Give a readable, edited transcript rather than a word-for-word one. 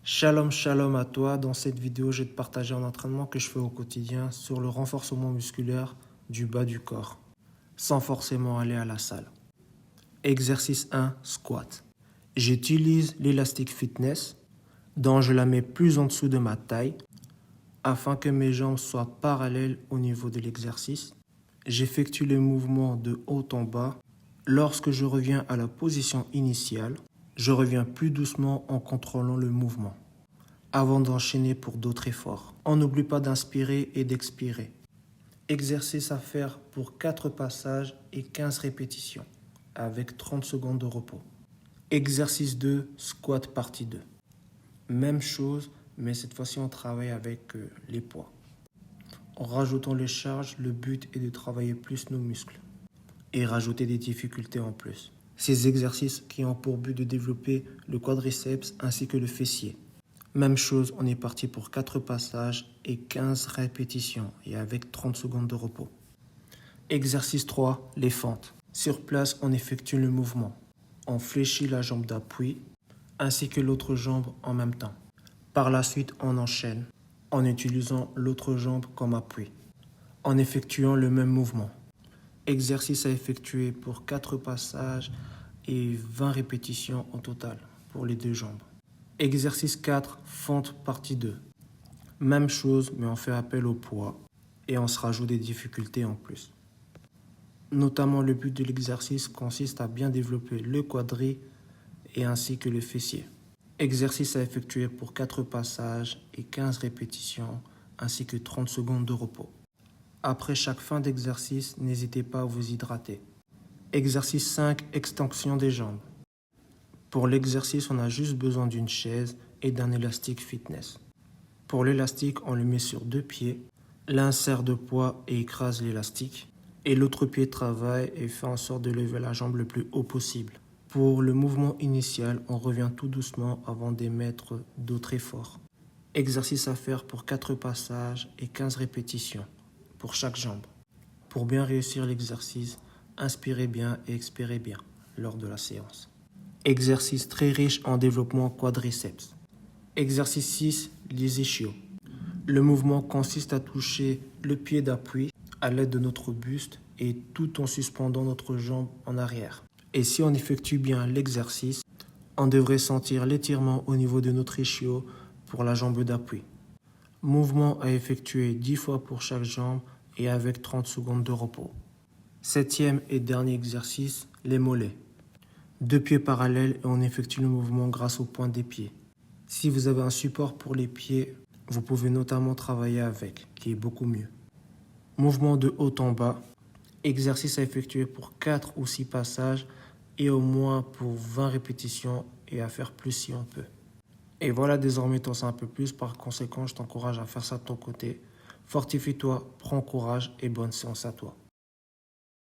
Shalom, shalom à toi. Dans cette vidéo, je vais te partager un entraînement que je fais au quotidien sur le renforcement musculaire du bas du corps, sans forcément aller à la salle. Exercice 1, squat. J'utilise l'élastique fitness, dont je la mets plus en dessous de ma taille, afin que mes jambes soient parallèles au niveau de l'exercice. J'effectue les mouvements de haut en bas. Lorsque je reviens à la position initiale, je reviens plus doucement en contrôlant le mouvement, avant d'enchaîner pour d'autres efforts. On n'oublie pas d'inspirer et d'expirer. Exercice à faire pour 4 passages et 15 répétitions, avec 30 secondes de repos. Exercice 2, squat partie 2. Même chose, mais cette fois-ci on travaille avec les poids. En rajoutant les charges, le but est de travailler plus nos muscles et rajouter des difficultés en plus. Ces exercices qui ont pour but de développer le quadriceps ainsi que le fessier. Même chose, on est parti pour 4 passages et 15 répétitions et avec 30 secondes de repos. Exercice 3, les fentes. Sur place, on effectue le mouvement. On fléchit la jambe d'appui ainsi que l'autre jambe en même temps. Par la suite, on enchaîne en utilisant l'autre jambe comme appui, en effectuant le même mouvement. Exercice à effectuer pour 4 passages et 20 répétitions au total pour les 2 jambes. Exercice 4, fente partie 2. Même chose, mais on fait appel au poids et on se rajoute des difficultés en plus. Notamment, le but de l'exercice consiste à bien développer le quadri et ainsi que le fessier. Exercice à effectuer pour 4 passages et 15 répétitions ainsi que 30 secondes de repos. Après chaque fin d'exercice, n'hésitez pas à vous hydrater. Exercice 5, extension des jambes. Pour l'exercice, on a juste besoin d'une chaise et d'un élastique fitness. Pour l'élastique, on le met sur 2 pieds, l'insère de poids et écrase l'élastique, et l'autre pied travaille et fait en sorte de lever la jambe le plus haut possible. Pour le mouvement initial, on revient tout doucement avant d'émettre d'autres efforts. Exercice à faire pour 4 passages et 15 répétitions pour chaque jambe. Pour bien réussir l'exercice, inspirez bien et expirez bien lors de la séance. Exercice très riche en développement quadriceps. Exercice 6, les ischios. Le mouvement consiste à toucher le pied d'appui à l'aide de notre buste et tout en suspendant notre jambe en arrière. Et si on effectue bien l'exercice, on devrait sentir l'étirement au niveau de notre ischio pour la jambe d'appui. Mouvement à effectuer 10 fois pour chaque jambe et avec 30 secondes de repos. 7e et dernier exercice, les mollets. 2 pieds parallèles et on effectue le mouvement grâce aux pointes des pieds. Si vous avez un support pour les pieds, vous pouvez notamment travailler avec, qui est beaucoup mieux. Mouvement de haut en bas. Exercice à effectuer pour 4 ou 6 passages et au moins pour 20 répétitions et à faire plus si on peut. Et voilà, désormais tu en sais un peu plus, par conséquent je t'encourage à faire ça de ton côté. Fortifie-toi, prends courage et bonne séance à toi.